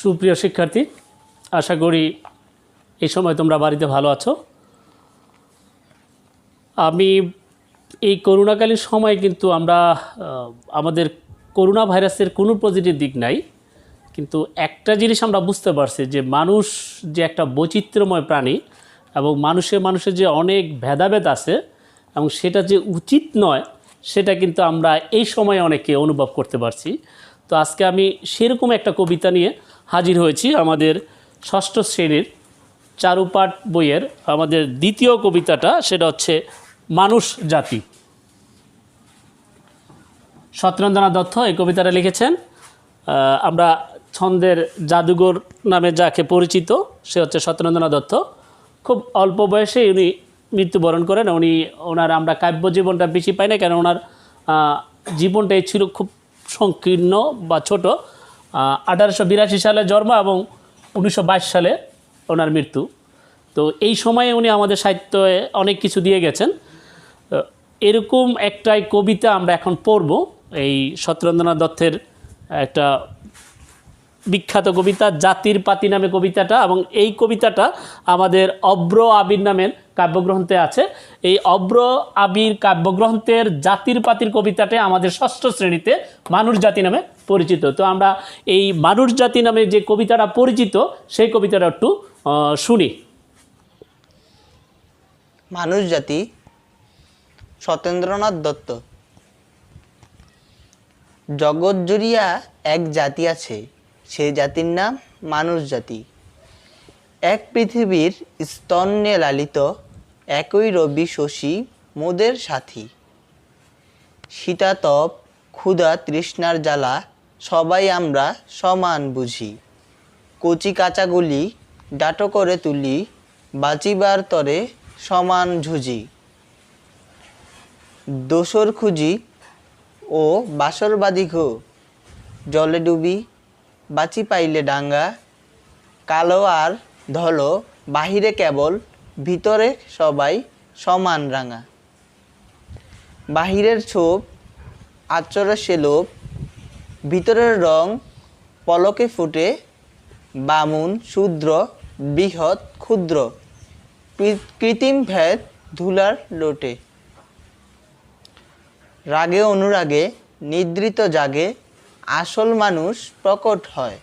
সুপ্রিয় শিক্ষার্থী, আশা করি এই সময় তোমরা বাড়িতে ভালো আছো। আমি এই করোনাকালীন সময়ে কিন্তু আমরা আমাদের করোনা ভাইরাসের কোনো পজিটিভ দিক নাই, কিন্তু একটা জিনিস আমরা বুঝতে পারছি যে মানুষ যে একটা বৈচিত্র্যময় প্রাণী এবং মানুষের যে অনেক ভেদাভেদ আছে এবং সেটা যে উচিত নয় সেটা কিন্তু আমরা এই সময়ে অনেকে অনুভব করতে পারছি। তো আজকে আমি সেরকম একটা কবিতা নিয়ে হাজির হয়েছি। আমাদের ষষ্ঠ শ্রেণীর চারুপাঠ বইয়ের আমাদের দ্বিতীয় কবিতাটা, সেটা হচ্ছে মানুষ জাতি। সত্যেন্দ্রনাথ দত্ত এই কবিতাটা লিখেছেন। আমরা ছন্দের জাদুঘর নামে যাকে পরিচিত, সে হচ্ছে সত্যেন্দ্রনাথ দত্ত। খুব অল্প বয়সে উনি মৃত্যুবরণ করেন। ওনার আমরা কাব্য জীবনটা বেশি পাই না, কেন ওনার জীবনটাই ছিল খুব সংকীর্ণ বা ছোট। 1882 সালে জন্ম এবং 1922 সালে ওনার মৃত্যু। তো এই সময়ে উনি আমাদের সাহিত্যে অনেক কিছু দিয়ে গেছেন। এরকম একটাই কবিতা আমরা এখন পড়ব, এই সত্যেন্দ্রনাথ দত্তের একটা বিখ্যাত কবিতা জাতির পাতি নামে কবিতাটা, এবং এই কবিতাটা আমাদের অব্র আবির নামের কাব্যগ্রন্থে আছে। এই অব্র আবির কাব্যগ্রন্থের জাতির পাতির কবিতাটা আমাদের ষষ্ঠ শ্রেণীতে মানুষ জাতি নামে পরিচিত। তো আমরা এই মানুষ জাতি নামে যে কবিতাটা পরিচিত সেই কবিতাটা একটু শুনি। মানুষ জাতি, সত্যেন্দ্রনাথ দত্ত। জগৎ জুড়িয়া এক জাতি আছে, সেই জাতির নাম মানুষ জাতি। এক পৃথিবীর স্তন্যে লালিত, একই রবি শশী মোদের সাথী। শীতাতপ ক্ষুধা তৃষ্ণার জ্বালা, সবাই আমরা সমান বুঝি। কচি কাঁচাগুলি ডাটো করে তুলি, বাঁচিবার তরে সমান ঝুঁজি। দোসর খুঁজি ও বাসর বাঁধি ঘো, জলে ডুবি বাঁচি পাইলে ডাঙ্গা। কালো আর ধলো বাহিরে কেবল, ভিতরে সবাই সমান রাঙা। বাহিরের ছোপ আচরে সে লোভ, ভিতরের রং পলকে ফুটে। বামুন শূদ্র বৃহৎ ক্ষুদ্র, কৃত্রিম ভেদ ধুলার লোটে। রাগে অনুরাগে নিদ্রিত জাগে, আসল মানুষ প্রকট হয়।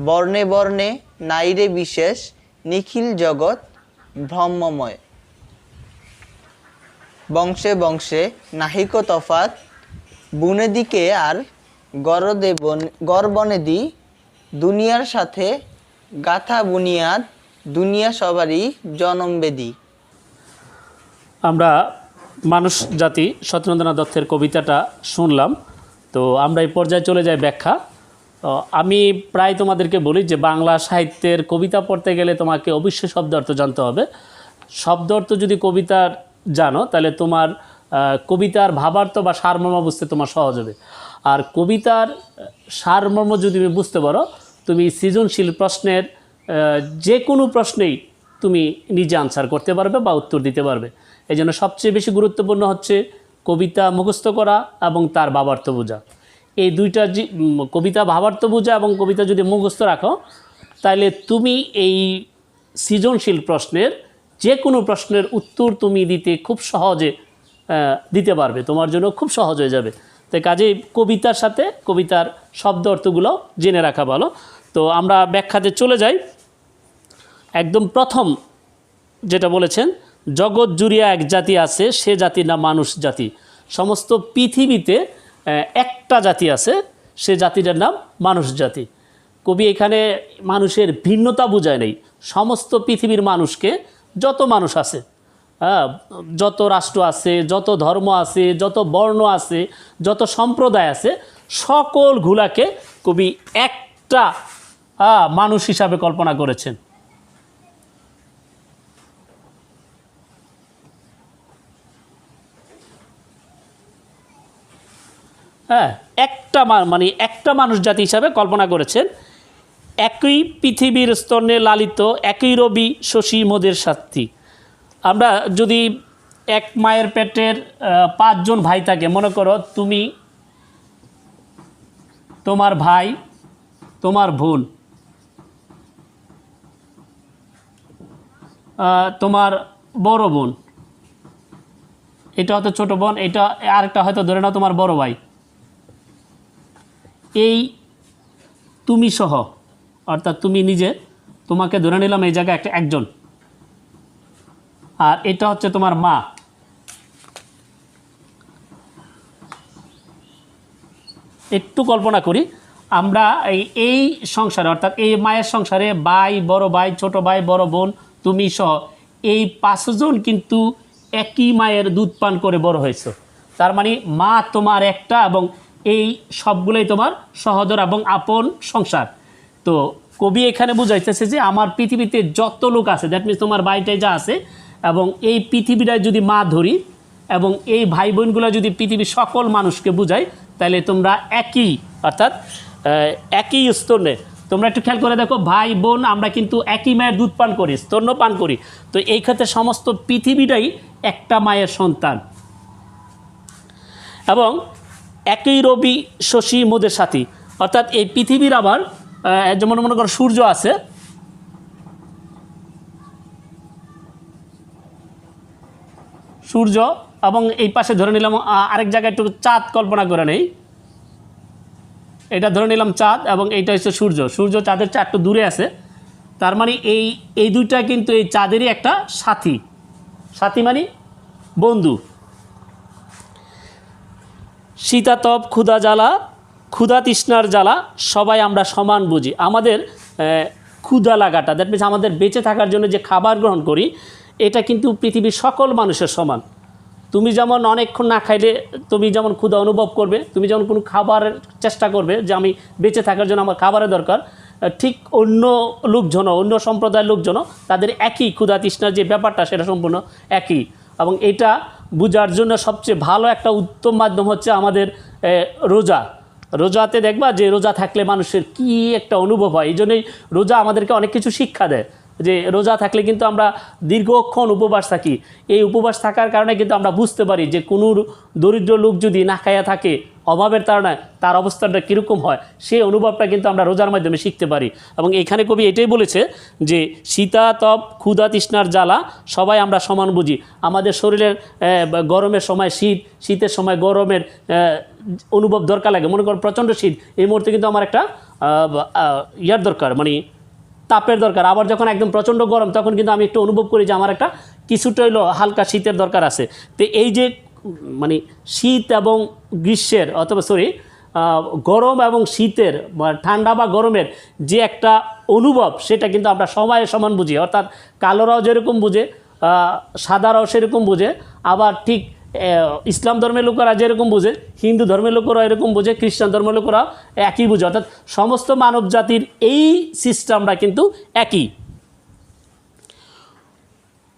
বর্ণে বর্ণে নাইরে বিশেষ, নিখিল জগৎ ব্রহ্মময়। বংশে বংশে নাহিক তফাৎ, বুনে দিকে আর গড়বনে দি। দুনিয়ার সাথে গাথা বুনিয়াদ, দুনিয়া সবারই জনমবেদী। আমরা মানুষ জাতি সত্যেন্দ্রনাথ দত্তের কবিতাটা শুনলাম। তো আমরা এই পর্যায়ে চলে যাই ব্যাখ্যা। আমি প্রায় তোমাদেরকে বলি যে বাংলা সাহিত্যের কবিতা পড়তে গেলে তোমাকে অবশ্যই শব্দ অর্থ জানতে হবে। শব্দ অর্থ যদি কবিতার জানো তাহলে তোমার কবিতার ভাবার্থ বা সারমর্ম বুঝতে তোমার সহজ হবে। আর কবিতার সারমর্ম যদি তুমি বুঝতে পারো, তুমি সৃজনশীল প্রশ্নের যে কোনো প্রশ্নেই তুমি নিজে আনসার করতে পারবে বা উত্তর দিতে পারবে। এই জন্য সবচেয়ে বেশি গুরুত্বপূর্ণ হচ্ছে কবিতা মুখস্থ করা এবং তার ভাবার্থ বোঝা। এই দুইটা কবিতা ভাবার্থ বোঝা এবং কবিতা যদি মুখস্থ রাখো, তাহলে তুমি এই সৃজনশীল প্রশ্নের যে কোনো প্রশ্নের উত্তর তুমি দিতে খুব সহজে দিতে পারবে, তোমার জন্য খুব সহজ হয়ে যাবে। তাই কাজেই কবিতার সাথে কবিতার শব্দ অর্থগুলো জেনে রাখা ভালো। তো আমরা ব্যাখ্যাতে চলে যাই। একদম প্রথম যেটা বলেছেন, জগৎ জুড়িয়া এক জাতি আছে, সে জাতির নাম মানুষ জাতি। সমস্ত পৃথিবীতে একটা জাতি আছে, সে জাতিটার নাম মানুষ জাতি। কবি এখানে মানুষের ভিন্নতা বোঝায় নেই, সমস্ত পৃথিবীর মানুষকে, যত মানুষ আছে, যত রাষ্ট্র আছে, যত ধর্ম আছে, যত বর্ণ আছে, যত সম্প্রদায় আছে, সকলগুলাকে কবি একটা মানুষ হিসাবে কল্পনা করেছেন। একটা মানুষ জাতি হিসাবে কল্পনা করেছেন। একই পৃথিবীর স্তনে লালিত, একই রবি শশী মোদের সাথী। আমরা যদি এক মায়ের পেটের 5 জন ভাই থাকে, মনে করো তুমি, তোমার ভাই, তোমার বোন, তোমার বড় বোন, এটা হয়তো ছোট বোন, এটা আরেকটা হয়তো ধরে নাও তোমার বড় ভাই। এই তুমি সহ, অর্থাৎ তুমি নিজে, তোমাকে ধরে নিলাম এই জায়গায় একজন। আর এটা হচ্ছে তোমার মা। একটু কল্পনা করি, আমরা এই সংসারে, অর্থাৎ এই মায়ের সংসারে ভাই, বড় ভাই, ছোট ভাই, বড় বোন, তুমি সহ এই 5 জন কিন্তু একই মায়ের দুধ পান করে বড় হয়েছে। তার মানে মা তোমার একটা, এবং এই সবগুলোই তোমার সহোদর এবং আপন সংসার। তো কবি এখানে বুঝাইতেছে যে আমার পৃথিবীতে যত লোক আছে, দ্যাট মিনস তোমার ভাইটাই যা আছে, এবং এই পৃথিবীটায় যদি মা ধরি এবং এই ভাই বোনগুলো যদি পৃথিবীর সকল মানুষকে বুঝাই, তাহলে তোমরা একই, অর্থাৎ একই স্তনে। তোমরা একটু খেয়াল করে দেখো, ভাই বোন আমরা কিন্তু একই মায়ের দুধ পান করি, স্তন্য পান করি। তো এই ক্ষেত্রে সমস্ত পৃথিবীটাই একটা মায়ের সন্তান। এবং একই রবি শশী মোদের সাথী, অর্থাৎ এই পৃথিবীর আবার যেমন মনে করো সূর্য আছে, সূর্য, এবং এই পাশে ধরে নিলাম আরেক জায়গায় একটু চাঁদ কল্পনা করে নেই, এটা ধরে নিলাম চাঁদ, এবং এইটা হচ্ছে সূর্য। সূর্য চাঁদের চেয়ে একটু দূরে আছে। তার মানে এই দুইটা কিন্তু এই চাঁদেরই একটা সাথী। সাথী মানে বন্ধু। শীতাতপ, ক্ষুধা জ্বালা, ক্ষুধা তৃষ্ণার জ্বালা সবাই আমরা সমান বুঝি। আমাদের ক্ষুধা লাগাটা, দ্যাট মিনস আমাদের বেঁচে থাকার জন্য যে খাবার গ্রহণ করি, এটা কিন্তু পৃথিবীর সকল মানুষের সমান। তুমি যেমন অনেকক্ষণ না খাইলে তুমি যেমন ক্ষুধা অনুভব করবে, তুমি যেমন কোনো খাবারের চেষ্টা করবে যে আমি বেঁচে থাকার জন্য আমার খাবারের দরকার, ঠিক অন্য লোকজনও, অন্য সম্প্রদায়ের লোকজনও তাদের একই ক্ষুধা তৃষ্ণার যে ব্যাপারটা সেটা সম্পূর্ণ একই। এবং এটা বোঝার জন্য সবচেয়ে ভালো একটা উত্তম মাধ্যম হচ্ছে আমাদের রোজা। রোজাতে দেখবা যে রোজা থাকলে মানুষের কী একটা অনুভব হয়। এই জন্যই রোজা আমাদেরকে অনেক কিছু শিক্ষা দেয়, যে রোজা থাকলে কিন্তু আমরা দীর্ঘক্ষণ উপবাস থাকি। এই উপবাস থাকার কারণে কিন্তু আমরা বুঝতে পারি যে কোনো দরিদ্র লোক যদি না খাইয়া থাকে অভাবের কারণে, তার অবস্থাটা কীরকম হয়, সেই অনুভবটা কিন্তু আমরা রোজার মাধ্যমে শিখতে পারি। এবং এখানে কবি এটাই বলেছে যে শীতাতপ, ক্ষুধা তৃষ্ণার জ্বালা সবাই আমরা সমান বুঝি। আমাদের শরীরের গরমের সময় শীত, শীতের সময় গরমের অনুভব দরকার লাগে। মনে করো প্রচণ্ড শীত, এই মুহূর্তে কিন্তু আমার একটা ইয়ার দরকার, মানে তাপের দরকার। আবার যখন একদম প্রচণ্ড গরম, তখন কিন্তু আমি একটু অনুভব করি যে আমার একটা কিছুটা হইলো হালকা শীতের দরকার আছে। তো এই যে মানে শীত এবং গ্রীষ্মের, অথবা গরম এবং শীতের, ঠান্ডা বা গরমের যে একটা অনুভব, সেটা কিন্তু আমরা সবাই সমান বুঝি। অর্থাৎ কালোরাও যেরকম বুঝে, সাদারাও সেরকম বুঝে, আবার ঠিক ইসলাম ধর্মের লোকেরা যেরকম বুঝে, হিন্দু ধর্মের লোকেরা এরকম বুঝে, খ্রিস্টান ধর্মের লোকেরা একই বুঝে। অর্থাৎ সমস্ত মানব জাতির এই সিস্টেমটা কিন্তু একই।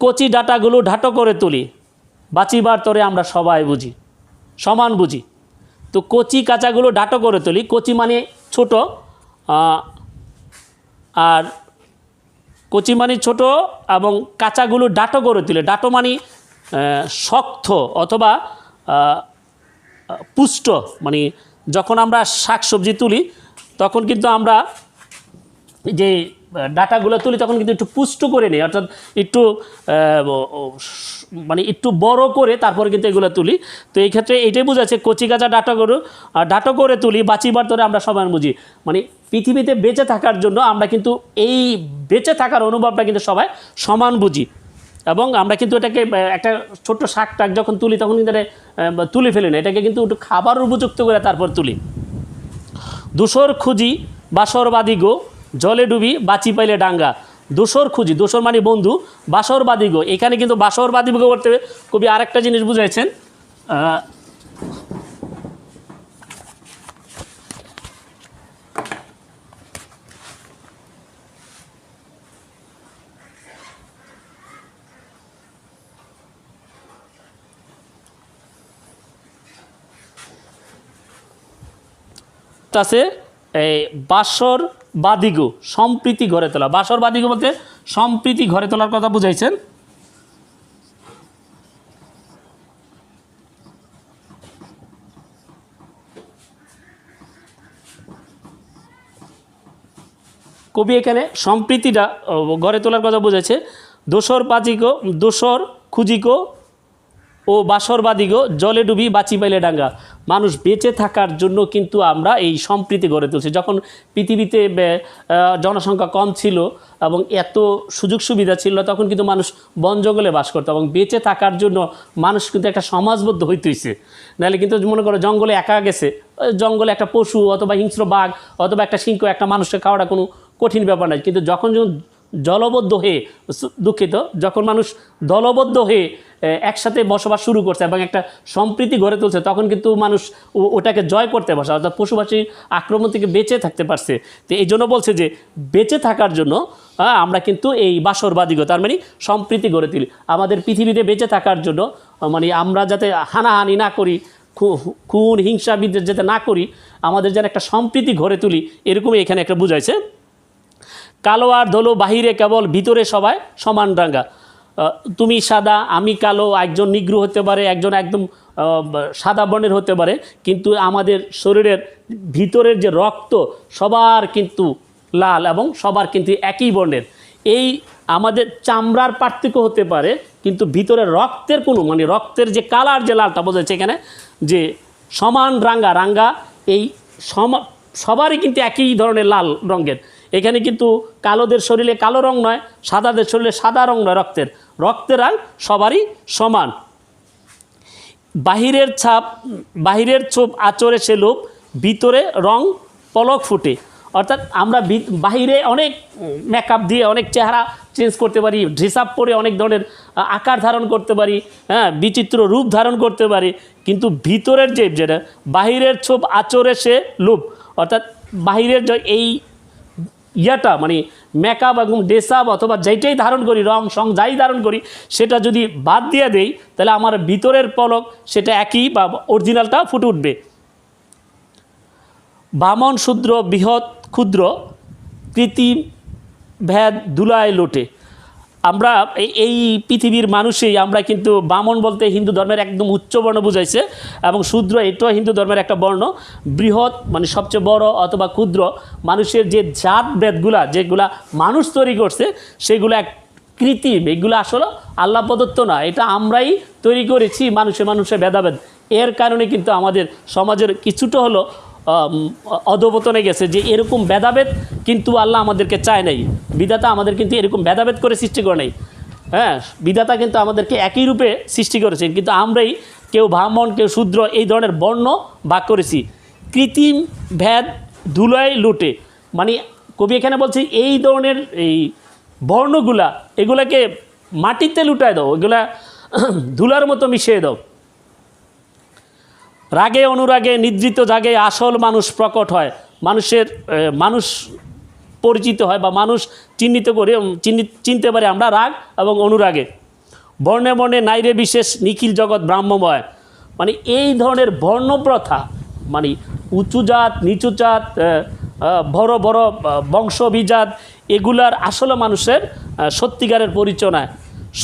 কচি ডাটাগুলো ঢাটো করে তুলি, বাঁচিবার তরে আমরা সবাই বুঝি, সমান বুঝি। তো কচি কাঁচাগুলো ডাটো করে তুলি, কচি মানে ছোট, আর কচি মানে ছোট, এবং কাঁচাগুলো ডাটো করে তুলে। ডাটো মানে শক্ত অথবা পুষ্ট। মানে যখন আমরা শাক সবজি তুলি, তখন কিন্তু আমরা যে ডাটাগুলো তুলি তখন কিন্তু একটু পুষ্ট করে নিই, অর্থাৎ একটু মানে একটু বড় করে তারপরে কিন্তু এগুলো তুলি। তো এই ক্ষেত্রে এইটাই বোঝাচ্ছে কচি কাঁচা ডাটো করে তুলি, বাঁচিবার তরে আমরা সবাই বুঝি। মানে পৃথিবীতে বেঁচে থাকার জন্য আমরা কিন্তু এই বেঁচে থাকার অনুভবটা কিন্তু সবাই সমান বুঝি। এবং আমরা কিন্তু এটাকে একটা ছোট্ট শাক টাক যখন তুলি, তখন কিন্তু এটা তুলে ফেলি না, এটাকে কিন্তু একটু খাবার উপযুক্ত করে তারপর তুলি। দোসর খুঁজি বাসরবাদী গো, জলে ডুবি বাঁচি পাইলে ডাঙ্গা। দোসর খুঁজি, দোসর মানে বন্ধু, বাসরবাদী গো, এখানে কিন্তু বাসরবাদী গো করতে কবি আরেকটা জিনিস বুঝাইছেন। আছে এই বাসর বাদিগো, সম্প্রীতি ঘরে তোলা। বাসর বাদিগো বলতে সম্প্রীতি ঘরে তোলার কথা বুঝাইছেন। কবি এখানে সম্প্রীতিটা গড়ে তোলার কথা বুঝেছে। দোসর খুঁজিকো ও বাসরবাদিগো জলে ডুবি বাঁচি পাইলে ডাঙ্গা। মানুষ বেঁচে থাকার জন্য কিন্তু আমরা এই সম্প্রীতি গড়ে তুলছি। যখন পৃথিবীতে জনসংখ্যা কম ছিল এবং এত সুযোগ সুবিধা ছিল না, তখন কিন্তু মানুষ বন জঙ্গলে বাস করতো এবং বেঁচে থাকার জন্য মানুষ কিন্তু একটা সমাজবদ্ধ হইতেছে। নাহলে কিন্তু মনে করো জঙ্গলে একা গেছে, জঙ্গলে একটা পশু অথবা হিংস্র বাঘ অথবা একটা সিংহ একটা মানুষকে খাওয়াটা কোনো কঠিন ব্যাপার নয়। কিন্তু যখন দলবদ্ধ হয়ে, দুঃখিত, যখন মানুষ দলবদ্ধ হয়ে একসাথে বসবাস শুরু করছে এবং একটা সম্প্রীতি গড়ে তুলছে, তখন কিন্তু মানুষ ওটাকে জয় করতে পারছে, অর্থাৎ পশুপাখির আক্রমণ থেকে বেঁচে থাকতে পারছে। তো এই জন্য বলছে যে বেঁচে থাকার জন্য আমরা কিন্তু এই বাসরবাদিগো, তার মানে সম্প্রীতি গড়ে তুলি। আমাদের পৃথিবীতে বেঁচে থাকার জন্য মানে আমরা যাতে হানাহানি না করি, খুন হিংসা বিদ্বেষ যাতে না করি, আমাদের যেন একটা সম্প্রীতি গড়ে তুলি, এরকমই এখানে একটা বুঝাইছে। কালো আর ধলো বাহিরে কেবল, ভিতরে সবাই সমান রাঙ্গা। তুমি সাদা আমি কালো, একজন নিগ্রো হতে পারে, একজন একদম সাদা বর্ণের হতে পারে, কিন্তু আমাদের শরীরের ভিতরের যে রক্ত সবার কিন্তু লাল এবং সবার কিন্তু একই বর্ণের। এই আমাদের চামড়ার পার্থক্য হতে পারে, কিন্তু ভিতরের রক্তের কোনো মানে রক্তের যে কালার যে লালটা বোঝাচ্ছে এখানে যে সমান রাঙ্গা। রাঙ্গা এই সবারই কিন্তু একই ধরনের লাল রঙের। এখানে কিন্তু কালোদের শরীরে কালো রং নয়, সাদাদের শরীরে সাদা রং নয়, রক্তের রং সবারই সমান। বাহিরের ছোপ আচরে সে লোভ, ভিতরে রং পলক ফুটে। অর্থাৎ আমরা বাহিরে অনেক মেকআপ দিয়ে অনেক চেহারা চেঞ্জ করতে পারি, ড্রেস আপ পরে অনেক ধরনের আকার ধারণ করতে পারি, হ্যাঁ, বিচিত্র রূপ ধারণ করতে পারি, কিন্তু ভিতরের যেটা বাহিরের ছোপ আচরে সে লোভ, অর্থাৎ বাহিরের এই ইয়াটা মানে মেকআপ এবং ড্রেস আপ অথবা যেটাই ধারণ করি, রং সং যাই ধারণ করি, সেটা যদি বাদ দিয়ে দেই তাহলে আমার ভিতরের পলক সেটা একই বা অরিজিনালটা ফুটে উঠবে। বামন শূদ্র বৃহৎ ক্ষুদ্র কৃত্রিম ভেদ ধুলায় লোটে। আমরা এই পৃথিবীর মানুষই আমরা কিন্তু বামন বলতে হিন্দু ধর্মের একদম উচ্চ বর্ণ বুঝাইছে, এবং শূদ্র এটাও হিন্দু ধর্মের একটা বর্ণ। বৃহৎ মানে সবচেয়ে বড়, অথবা ক্ষুদ্র মানুষের যে জাত ভেদগুলা যেগুলা মানুষ তৈরি করছে সেগুলো এক কৃত্রিম, এগুলো আসলে আল্লাহ প্রদত্ত না, এটা আমরাই তৈরি করেছি মানুষের ভেদাভেদ। এর কারণে কিন্তু আমাদের সমাজের কিছুটা হলো অধপতনে গেছে, যে এরকম ভেদাভেদ কিন্তু আল্লাহ আমাদেরকে চায় নাই। বিধাতা আমাদের কিন্তু এরকম ভেদাভেদ করে সৃষ্টি করে নাই। হ্যাঁ, বিধাতা কিন্তু আমাদেরকে একই রূপে সৃষ্টি করেছেন, কিন্তু আমরাই কেউ ব্রাহ্মণ কেউ শূদ্র এই ধরনের বর্ণ ভাগ করেছি। কৃত্রিম ভেদ ধুলায় লুটে, মানে কবি এখানে বলছে এই ধরনের এই বর্ণগুলা এগুলাকে মাটিতে লুটায় দাও, এগুলা ধুলার মতো মিশিয়ে দাও। রাগে অনুরাগে নিদ্রিত জাগে আসল মানুষ প্রকট হয়। মানুষ পরিচিত হয় বা মানুষ চিনতে পারে আমরা রাগ এবং অনুরাগে। বর্ণে বর্ণে নাইরে বিশেষ নিখিল জগৎ ব্রাহ্মময়। মানে এই ধরনের বর্ণপ্রথা মানে উঁচু জাত নিচু জাত বড় বড় বংশবিজাত এগুলার আসলে মানুষের সত্যিকারের পরিচয় নয়।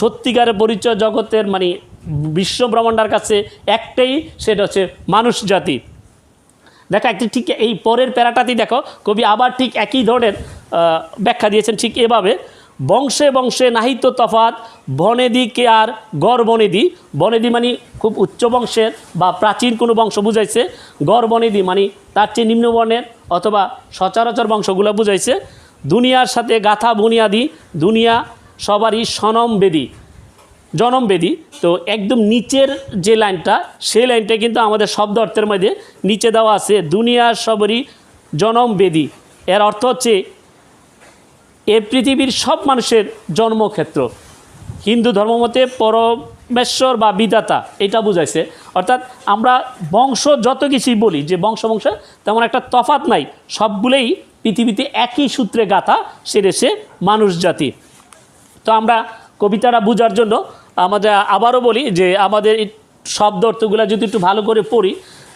সত্যিকারের পরিচয় জগতের মানে বিশ্ব ব্রহ্মাণ্ডের কাছে একটাই, সেটা হচ্ছে মানুষ জাতি। দেখো একটি ঠিক এই পরের প্যারাটাতেই দেখো কবি আবার ঠিক একই ধরনের ব্যাখ্যা দিয়েছেন ঠিক এভাবে। বংশে বংশে নাহিত তফাৎ, বনেদি কে আর গড় বনেদি। বনেদি মানে খুব উচ্চ বংশের বা প্রাচীন কোনো বংশ বুঝাইছে। গড় বনেদি মানে তার চেয়ে নিম্নবর্ণের অথবা সচরাচর বংশগুলো বুঝাইছে। দুনিয়ার সাথে গাথা বুনিয়াদি, দুনিয়া সবারই জনমবেদী। তো একদম নিচের যে লাইনটা সেই লাইনটা কিন্তু আমাদের শব্দ অর্থের মধ্যে নিচে দেওয়া আছে, দুনিয়ার সবারই জনমবেদী। এর অর্থ হচ্ছে এ পৃথিবীর সব মানুষের জন্মক্ষেত্র। হিন্দু ধর্মমতে পরমেশ্বর বা বিধাতা এটা বুঝাইছে। অর্থাৎ আমরা বংশ যত কিছুই বলি যে বংশ তেমন একটা তফাৎ নাই, সবগুলোই পৃথিবীতে একই সূত্রে গাথা, সেটা সে মানুষ জাতি। তো আমরা কবিতাটা বোঝার জন্য আমাদের আবারও বলি যে আমাদের শব্দ অর্থগুলো যদি একটু ভালো করে পড়ি,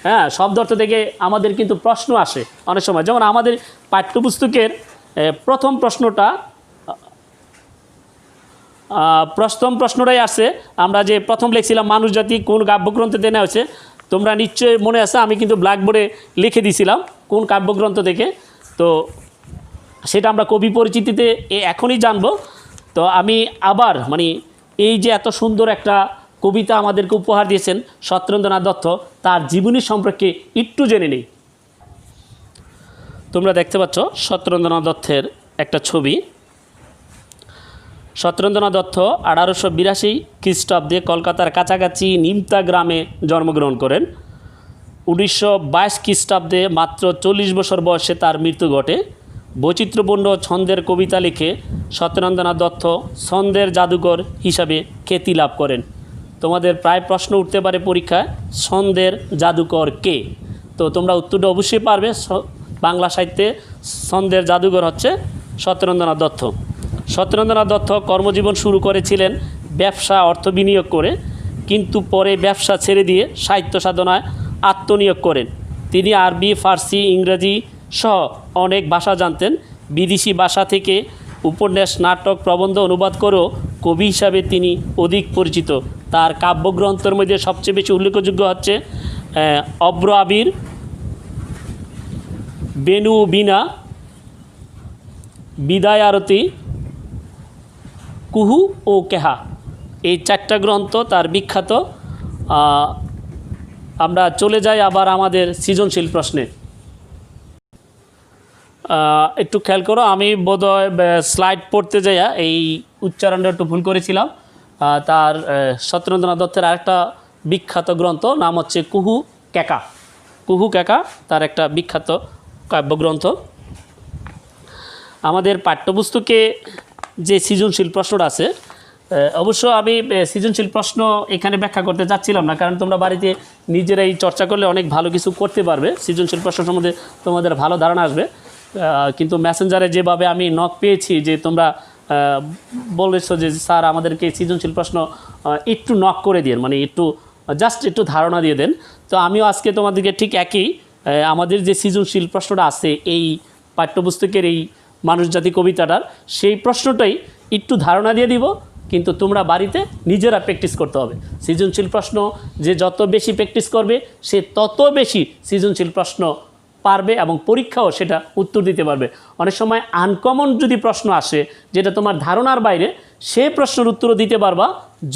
হ্যাঁ, শব্দ অর্থ থেকে আমাদের কিন্তু প্রশ্ন আসে অনেক সময়। যেমন আমাদের পাঠ্যপুস্তকের প্রথম প্রশ্নটাই আসে, আমরা যে প্রথম লিখছিলাম মানুষ জাতি কোন কাব্যগ্রন্থে দেওয়া হয়েছে, তোমরা নিশ্চয়ই মনে আছে, আমি কিন্তু ব্ল্যাকবোর্ডে লিখে দিয়েছিলাম কোন কাব্যগ্রন্থ থেকে। তো সেটা আমরা কবি পরিচিতিতে এখনই জানবো। তো আমি আবার মানে এই যে এত সুন্দর একটা কবিতা আমাদেরকে উপহার দিয়েছেন সত্যেন্দ্রনাথ দত্ত, তার জীবনী সম্পর্কে একটু জেনে নেই। তোমরা দেখতে পাচ্ছ সত্যেন্দ্রনাথ দত্তের একটা ছবি। সত্যেন্দ্রনাথ দত্ত 1882 খ্রিস্টাব্দে কলকাতার কাছাকাছি নিমতা গ্রামে জন্মগ্রহণ করেন। 1922 খ্রিস্টাব্দে মাত্র 40 বছর বয়সে তার মৃত্যু ঘটে। বৈচিত্র্যপূর্ণ ছন্দের কবিতা লিখে সত্যেন্দ্রনাথ দত্ত ছন্দের জাদুকর হিসাবে খ্যাতি লাভ করেন। তোমাদের প্রায় প্রশ্ন উঠতে পারে পরীক্ষায়, ছন্দের জাদুকর কে? তো তোমরা উত্তরটা অবশ্যই পারবে। বাংলা সাহিত্যে ছন্দের জাদুকর হচ্ছে সত্যেন্দ্রনাথ দত্ত। সত্যেন্দ্রনাথ দত্ত কর্মজীবন শুরু করেছিলেন ব্যবসা অর্থ বিনিয়োগ করে, কিন্তু পরে ব্যবসা ছেড়ে দিয়ে সাহিত্য সাধনায় আত্মনিয়োগ করেন। তিনি আরবি, ফার্সি, ইংরেজি সহ অনেক ভাষা জানতেন। বিদেশি ভাষা থেকে উপন্যাস, নাটক, প্রবন্ধ অনুবাদ করেও কবি হিসাবে তিনি অধিক পরিচিত। তার কাব্যগ্রন্থের মধ্যে সবচেয়ে বেশি উল্লেখযোগ্য হচ্ছে অব্র আবির, বেনু বিনা, বিদায় আরতি, কুহু ও কেহা, এই 4টা গ্রন্থ তার বিখ্যাত। আমরা চলে যাই আবার আমাদের সৃজনশীল প্রশ্নে। একটু খেয়াল করো, আমি বোধহয় স্লাইড পড়তে যাইয়া এই উচ্চারণটা একটু ভুল করেছিলাম। তার সত্যেন্দ্রনাথ দত্তের আরেকটা বিখ্যাত গ্রন্থ নাম হচ্ছে কুহু কেকা। কুহু কেকা তার একটা বিখ্যাত কাব্যগ্রন্থ। আমাদের পাঠ্যপুস্তকে যে সৃজনশীল প্রশ্নটা আছে, অবশ্য আমি সৃজনশীল প্রশ্ন এখানে ব্যাখ্যা করতে চাচ্ছিলাম না, কারণ তোমরা বাড়িতে নিজেরাই চর্চা করলে অনেক ভালো কিছু করতে পারবে। সৃজনশীল প্রশ্ন সম্বন্ধে তোমাদের ভালো ধারণা আসবে। কিন্তু মেসেঞ্জারে যেভাবে আমি নক পেয়েছি যে তোমরা বলেছো যে স্যার আমাদেরকে সৃজনশীল প্রশ্ন একটু নক করে দিন, মানে একটু ধারণা দিয়ে দেন। তো আমিও আজকে তোমাদেরকে ঠিক একই আমাদের যে সৃজনশীল প্রশ্নটা আছে এই পাঠ্যপুস্তকের এই মানুষ জাতি কবিতাটার, সেই প্রশ্নটাই একটু ধারণা দিয়ে দিব, কিন্তু তোমরা বাড়িতে নিজেরা প্র্যাকটিস করতে হবে। সৃজনশীল প্রশ্ন যে যত বেশি প্র্যাকটিস করবে সে তত বেশি সৃজনশীল প্রশ্ন পারবে এবং পরীক্ষাও সেটা উত্তর দিতে পারবে। অনেক সময় আনকমন যদি প্রশ্ন আসে যেটা তোমার ধারণার বাইরে, সে প্রশ্নের উত্তরও দিতে পারবা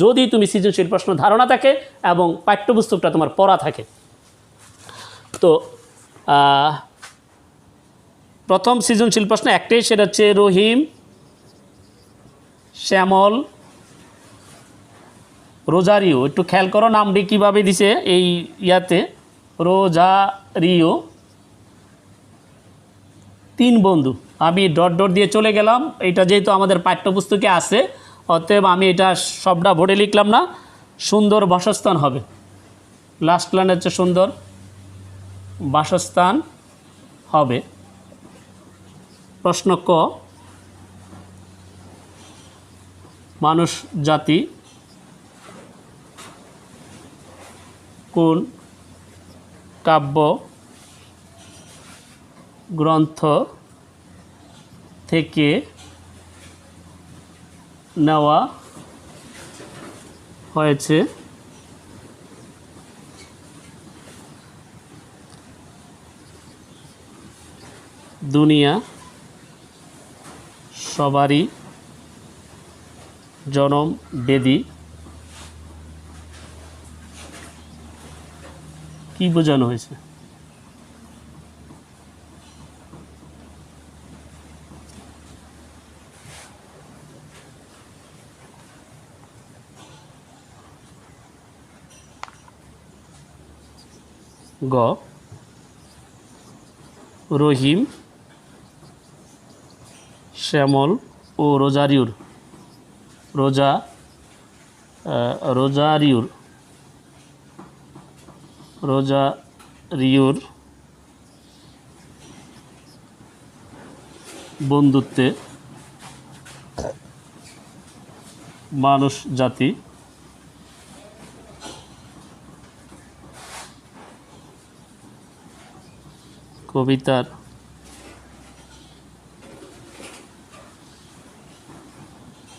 যদি তুমি সৃজনশীল প্রশ্ন ধারণা থাকে এবং পাঠ্যপুস্তকটা তোমার পড়া থাকে। তো প্রথম সৃজনশীল প্রশ্ন একটাই, সেটা হচ্ছে রহিম, শ্যামল, রোজারিও। একটু খেয়াল করো নামটি কীভাবে দিছে এই ইয়াতে, রোজারিও 3 বন্ধু। আমি ডট ডট দিয়ে চলে গেলাম, এটা যেহেতু আমাদের পাঠ্যপুস্তকে আছে অতএব আমি এটা সবটা ভোটে লিখলাম না, সুন্দর বাসস্থান হবে। লাস্ট লাইন হচ্ছে সুন্দর বাসস্থান হবে। প্রশ্ন ক, মানুষ জাতি কোন কাব্য গ্রন্থ থেকে নেওয়া হয়েছে? দুনিয়া সবারই জনম বেদি। কি বোঝানো হয়েছে? গ, রহিম, শ্যামল ও রোজারিওর বন্ধুত্বে মানুষ জাতি কবিতার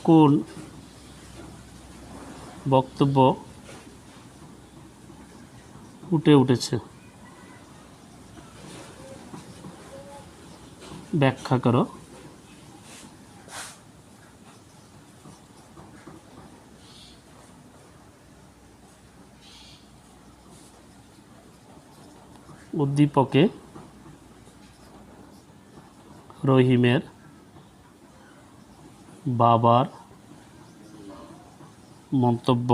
কোন বক্তব্য ফুটে উঠেছে? ব্যাখ্যা করো। উদ্দীপকে রহিমের বাবার মন্তব্য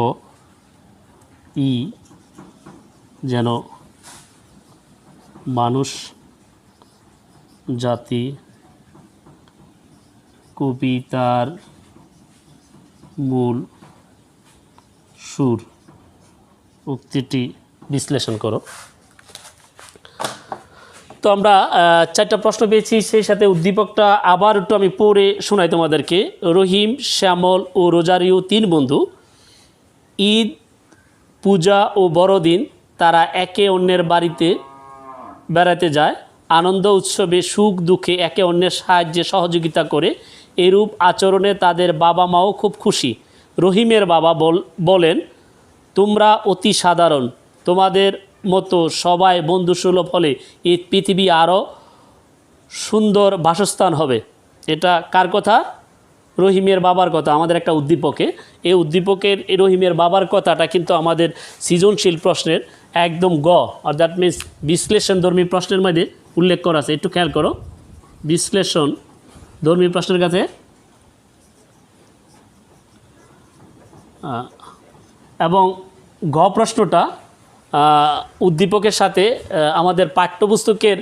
যেন মানুষ জাতি কবিতার মূল সুর। উক্তিটি বিশ্লেষণ করো। তো আমরা চারটা প্রশ্ন পেয়েছি, সেই সাথে উদ্দীপকটা আবার একটু আমি পড়ে শোনাই তোমাদেরকে। রহিম, শ্যামল ও রোজারিও 3 বন্ধু। ঈদ, পূজা ও বড়দিন তারা একে অন্যের বাড়িতে বেড়াতে যায়। আনন্দ উৎসবে সুখ দুঃখে একে অন্যের সাহায্যে সহযোগিতা করে। এরূপ আচরণে তাদের বাবা মাও খুব খুশি। রহিমের বাবা বলেন, তোমরা অতি সাধারণ, তোমাদের মতো সবাই বন্ধুসুলভ হলে এই পৃথিবী আরও সুন্দর বাসস্থান হবে। এটা কার কথা? রহিমের বাবার কথা, আমাদের একটা উদ্দীপকে। এই উদ্দীপকের এই রহিমের বাবার কথাটা কিন্তু আমাদের সৃজনশীল প্রশ্নের একদম আর দ্যাট মিনস বিশ্লেষণধর্মী প্রশ্নের মধ্যে উল্লেখ করা আছে। একটু খেয়াল করো, বিশ্লেষণ ধর্মী প্রশ্নের কাছে এবং প্রশ্নটা উদ্দীপকের সাথে আমাদের পাঠ্যপুস্তকের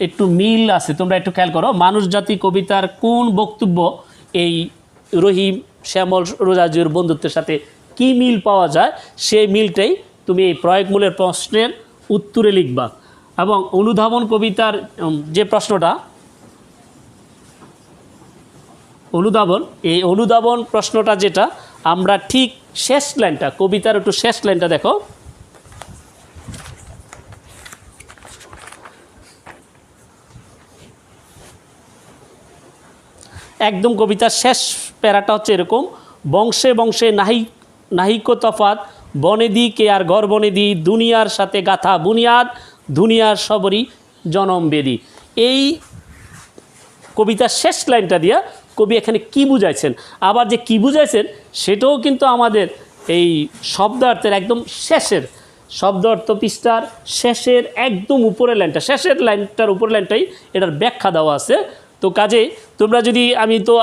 একটু মিল আছে। তোমরা একটু খেয়াল করো, মানুষ জাতি কবিতার কোন বক্তব্য এই রহিম, শ্যামল, রোজাজির বন্ধুত্বের সাথে কি মিল পাওয়া যায়, সেই মিলটাই তুমি এই প্রয়োগমূলের প্রশ্নের উত্তরে লিখবা। এবং অনুধাবন কবিতার যে প্রশ্নটা, এই অনুধাবন প্রশ্নটা যেটা আমরা ঠিক শেষ লাইনটা, কবিতার একটু শেষ লাইনটা দেখো। একদম কবিতার শেষ প্যারাটা হচ্ছে এরকম, বংশে বংশে নাহিক তফাত, বনেদি কে আর ঘর বনেদি, দুনিয়ার সাথে গাথা বুনিয়াদ, দুনিয়ার সবরই জনম বেদি। এই কবিতার শেষ লাইনটা দিয়া কবি এখানে কি বুঝাইছেন, আবার যে কি বুঝাইছেন সেটাও কিন্তু আমাদের এই শব্দার্থের একদম শেষের, শব্দার্থ পৃষ্ঠার শেষের একদম উপরের লাইনটা, শেষের লাইনটার উপরের লাইনটাই এটার ব্যাখ্যা দেওয়া আছে। তো কাজে তোমরা যদি, আমি তো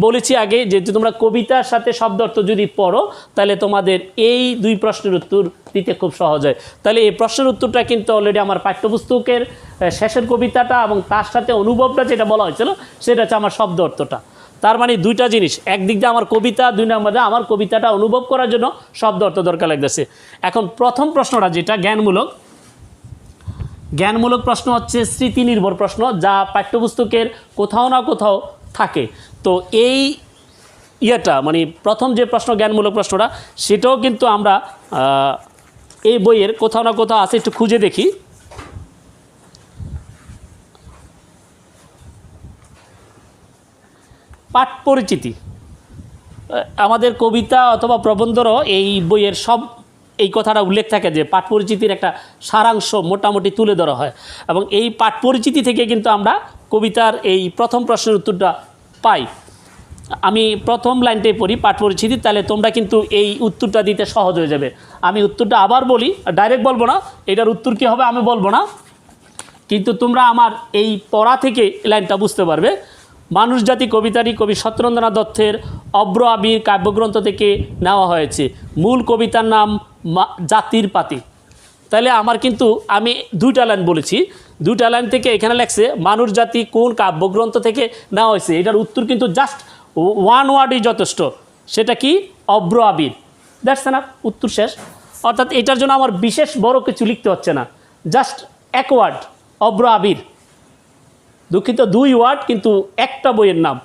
বলেছি আগে যে তোমরা কবিতার সাথে শব্দার্থ যদি পড়ো তাহলে তোমাদের এই 2 প্রশ্নের উত্তর দিতে খুব সহজ হয়। তাহলে এই প্রশ্নের উত্তরটা কিন্তু অলরেডি আমার পাঠ্যপুস্তকের শেষের কবিতাটা এবং তার সাথে অনুভবটা যেটা বলা হয়েছিল সেটা হচ্ছে আমার শব্দ অর্থটা। তার মানে 2টা জিনিস, একদিক দিয়ে আমার কবিতা, 2 নম্বরে আমার কবিতাটা অনুভব করার জন্য শব্দ অর্থ দরকার লাগতেছে। এখন প্রথম প্রশ্নটা যেটা জ্ঞানমূলক প্রশ্ন হচ্ছে স্মৃতি নির্ভর প্রশ্ন, যা পাঠ্যপুস্তকের কোথাও না কোথাও থাকে। তো এই মানে প্রথম যে প্রশ্ন জ্ঞানমূলক প্রশ্নটা, সেটাও কিন্তু আমরা এই বইয়ের কোথাও না কোথাও আছে, একটু খুঁজে দেখি। পাঠ পরিচিতি, আমাদের কবিতা অথবা প্রবন্ধরও এই বইয়ের সব এই কথাটা উল্লেখ থাকে যে পাঠ পরিচিতির একটা সারাংশ মোটামুটি তুলে ধরা হয়, এবং এই পাঠ পরিচিতি থেকে কিন্তু আমরা কবিতার এই প্রথম প্রশ্নের উত্তরটা পাই। আমি প্রথম লাইনটাই পড়ি, পাঠ পরিচিতি, তাহলে তোমরা কিন্তু এই উত্তরটা দিতে সহজ হয়ে যাবে। আমি উত্তরটা আবার বলি, ডাইরেক্ট বলবো না, এটার উত্তর কী হবে আমি বলবো না, কিন্তু তোমরা আমার এই পড়া থেকে লাইনটা বুঝতে পারবে। মানুষ জাতি কবিতাটি কবি সত্যেন্দ্রনাথ দত্তের অব্র আবির কাব্যগ্রন্থ থেকে নেওয়া হয়েছে। মূল কবিতার নাম জাতির পাতি। তাহলে আমার কিন্তু আমি 2টা লাইন বলেছি, 2টা লাইন থেকে এখানে লেখছে মানুষ জাতি কোন কাব্যগ্রন্থ থেকে নেওয়া হয়েছে। এটার উত্তর কিন্তু জাস্ট 1 ওয়ার্ডই যথেষ্ট, সেটা কি? অব্র আবির। দ্যাটস এনাফ, উত্তর শেষ। অর্থাৎ এটার জন্য আমার বিশেষ বড় কিছু লিখতে হচ্ছে না, জাস্ট 1 ওয়ার্ড, অব্র আবির। দুঃখিত, 2 ওয়ার্ড কিন্তু একটা বইয়ের নাম।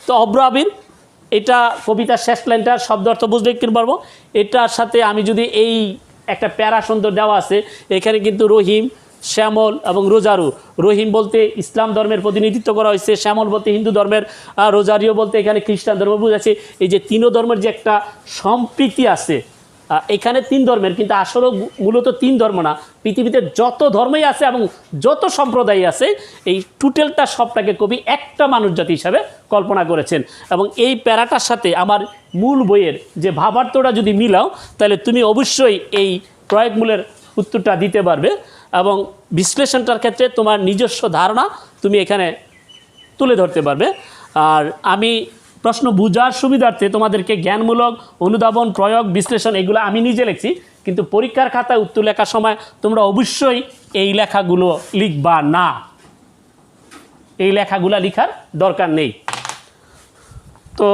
তো অব্র আবির, এটা কবিতার শেষ লাইনটার শব্দ অর্থ বুঝলে কি পারবো। এটার সাথে আমি যদি এই একটা প্যারা সুন্দর দেওয়া আছে, এখানে কিন্তু রহিম, শ্যামল এবং রোজারু, রহিম বলতে ইসলাম ধর্মের প্রতিনিধিত্ব করা হয়েছে, শ্যামল বলতে হিন্দু ধর্মের, রোজারিও বলতে এখানে খ্রিস্টান ধর্ম বোঝাচ্ছে। এই যে 3 ধর্মের যে একটা সম্প্রীতি আছে, এখানে 3 ধর্মের, কিন্তু আসলে মূলত 3 ধর্ম না, পৃথিবীতে যত ধর্মই আছে এবং যত সম্প্রদায় আছে, এই টোটালটা সবটাকে কবি একটা মানুষ জাতি হিসাবে কল্পনা করেছেন। এবং এই প্যারাটার সাথে আমার মূল বইয়ের যে ভাবার্থটা যদি মিলাও, তাহলে তুমি অবশ্যই এই প্রয়োগমূলের উত্তরটা দিতে পারবে এবং বিশ্লেষণটার ক্ষেত্রে তোমার নিজস্ব ধারণা তুমি এখানে তুলে ধরতে পারবে। আর আমি প্রশ্ন বোঝার সুবিধার্থে তোমাদেরকে জ্ঞানমূলক অনুধাবন প্রয়োগ বিশ্লেষণ এগুলো আমি নিজে লিখছি, কিন্তু পরীক্ষার খাতায় উত্তর লেখার সময় তোমরা অবশ্যই এই লেখাগুলো লিখবা না, এই লেখাগুলো লেখার দরকার নেই। তো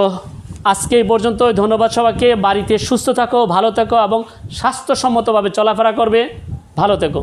আজকে এই পর্যন্তই। ধন্যবাদ সবাইকে। বাড়িতে সুস্থ থাকো, ভালো থাকো এবং স্বাস্থ্যসম্মতভাবে চলাফেরা করবে। ভালো থেকো।